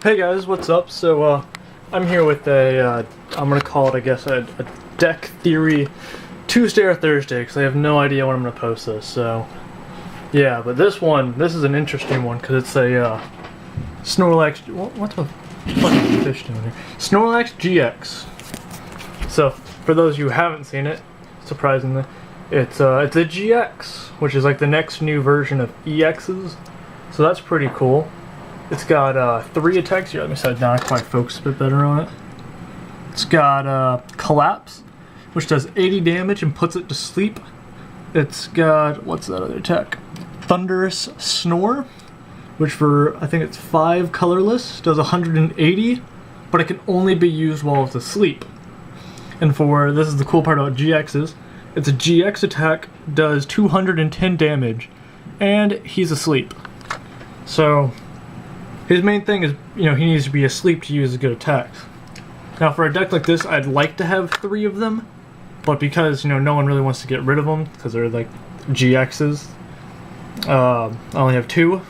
Hey guys, what's up? So, I'm here with a, I'm gonna call it, I guess, a deck theory Tuesday or Thursday, because I have no idea when I'm gonna post this, so... Yeah, but this is an interesting one, because it's a, Snorlax... What the fuck is fish doing here? Snorlax GX. So, for those who haven't seen it, surprisingly, it's a GX, which is like the next new version of EXs, so that's pretty cool. It's got 3 attacks. Here, let me set it down. I can probably focus a bit better on it. It's got Collapse, which does 80 damage and puts it to sleep. It's got, what's that other attack? Thunderous Snore, which for, I think it's 5 colorless, does 180, but it can only be used while it's asleep. And for, this is the cool part about GXs, it's a GX attack, does 210 damage, and he's asleep. So, his main thing is, you know, he needs to be asleep to use good attacks. Now for a deck like this, I'd like to have 3 of them, but because, you know, no one really wants to get rid of them, because they're like GXs, I only have 2.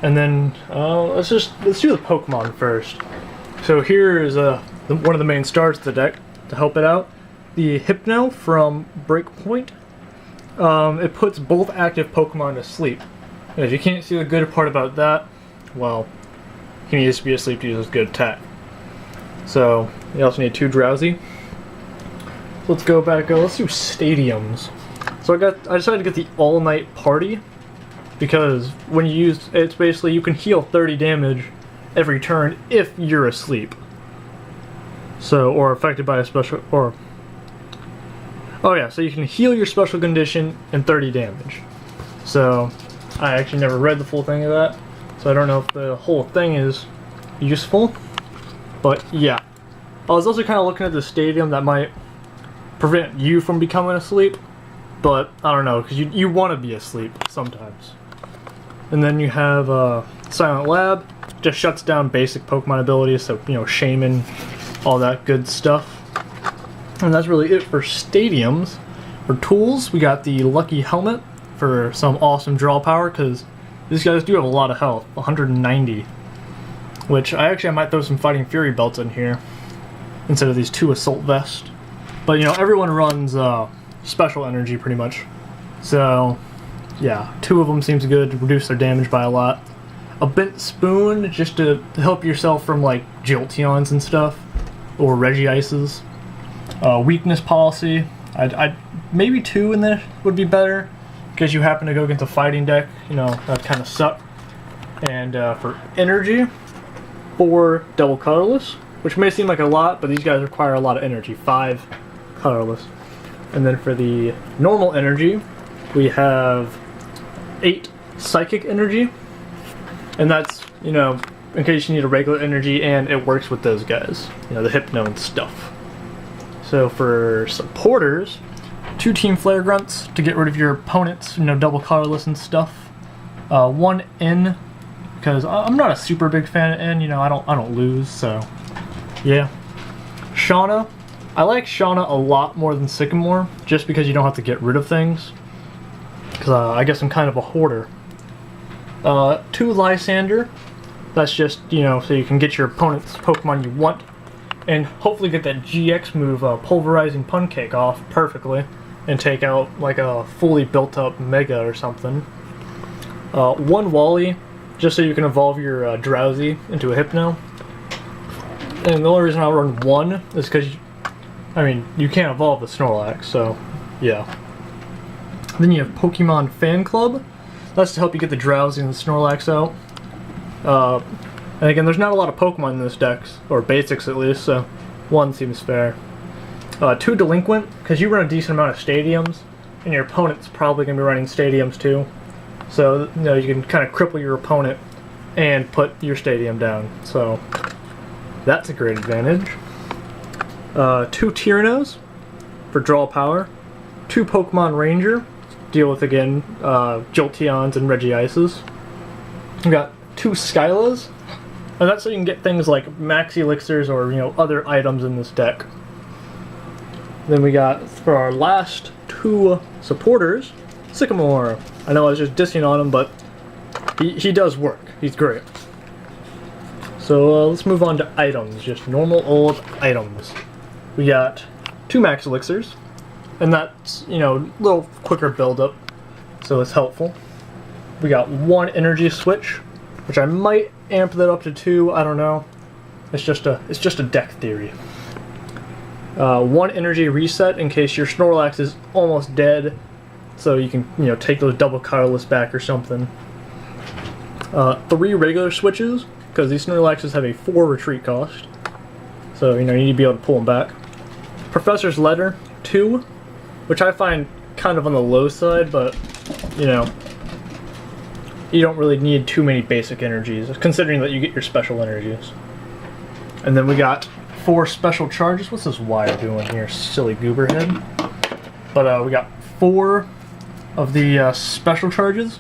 And then, let's do the Pokemon first. So here is one of the main stars of the deck, to help it out. The Hypno from Breakpoint. It puts both active Pokemon to sleep. And if you can't see the good part about that, well, he needs to be asleep to use his good attack. So, you also need 2 Drowzee. So let's go back, let's do stadiums. So I decided to get the all-night party, because when you use, it's basically, you can heal 30 damage every turn if you're asleep. So, or affected by a special, or, oh yeah, so you can heal your special condition and 30 damage. So, I actually never read the full thing of that, so I don't know if the whole thing is useful, but yeah. I was also kind of looking at the stadium that might prevent you from becoming asleep, but I don't know, because you want to be asleep sometimes. And then you have Silent Lab, just shuts down basic Pokemon abilities, so, you know, Shaman, all that good stuff. And that's really it for stadiums. For tools, we got the Lucky Helmet for some awesome draw power, because these guys do have a lot of health, 190. Which, I might throw some Fighting Fury belts in here, instead of these 2 Assault Vest. But, you know, everyone runs special energy, pretty much. So, yeah, 2 of them seems good to reduce their damage by a lot. A Bent Spoon, just to help yourself from, like, Jolteons and stuff, or Regices. Weakness Policy, I'd maybe 2 in there would be better, because you happen to go against a fighting deck, you know, that kind of suck. And for energy, 4 double colorless, which may seem like a lot, but these guys require a lot of energy, 5 colorless. And then for the normal energy, we have 8 psychic energy, and that's, you know, in case you need a regular energy, and it works with those guys, you know, the Hypno and stuff. So for supporters, 2 Team Flare Grunts to get rid of your opponent's, you know, double colorless and stuff. 1 N, because I'm not a super big fan of N, you know, I don't lose, so yeah. Shauna, I like Shauna a lot more than Sycamore, just because you don't have to get rid of things. Because I guess I'm kind of a hoarder. 2 Lysander, that's just, you know, so you can get your opponent's Pokemon you want, and hopefully get that GX move, Pulverizing Pancake, off perfectly, and take out like a fully built up Mega or something. 1 Wally, just so you can evolve your Drowzee into a Hypno. And the only reason I'll run 1 is because, I mean, you can't evolve the Snorlax, so yeah. Then you have Pokemon Fan Club. That's to help you get the Drowzee and the Snorlax out. And again, there's not a lot of Pokemon in this deck, or basics at least, so 1 seems fair. 2 Delinquent, because you run a decent amount of stadiums, and your opponent's probably going to be running stadiums too. So, you know, you can kind of cripple your opponent and put your stadium down, so that's a great advantage. 2 Tyrannos for draw power. 2 Pokemon Ranger, deal with, again, Jolteons and Regices. We got 2 Skylas, and that's so you can get things like Max Elixirs or, you know, other items in this deck. Then we got, for our last 2 supporters, Sycamore. I know I was just dissing on him, but he does work. He's great. So let's move on to items, just normal old items. We got 2 max elixirs, and that's, you know, a little quicker build-up, so it's helpful. We got 1 energy switch, which I might amp that up to 2, I don't know. It's just a deck theory. 1 energy reset in case your Snorlax is almost dead, so you can, you know, take those double Colorless back or something. 3 regular switches, because these Snorlaxes have a 4 retreat cost, so, you know, you need to be able to pull them back. Professor's Letter, 2, which I find kind of on the low side, but, you know, you don't really need too many basic energies, considering that you get your special energies. And then we got 4 special charges. What's this wire doing here, silly gooberhead? But we got 4 of the special charges,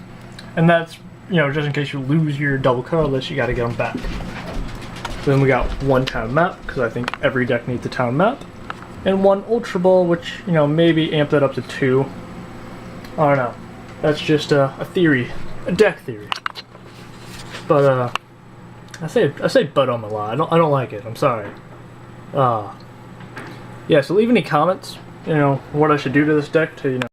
and that's, you know, just in case you lose your double Colorless, you gotta get them back. Then we got 1 town map, because I think every deck needs a town map. And 1 Ultra Ball, which, you know, maybe amp that up to 2. I don't know. That's just a theory. A deck theory. But, I say but on a lot. I don't like it. I'm sorry. Yeah, so leave any comments, you know, what I should do to this deck to, you know,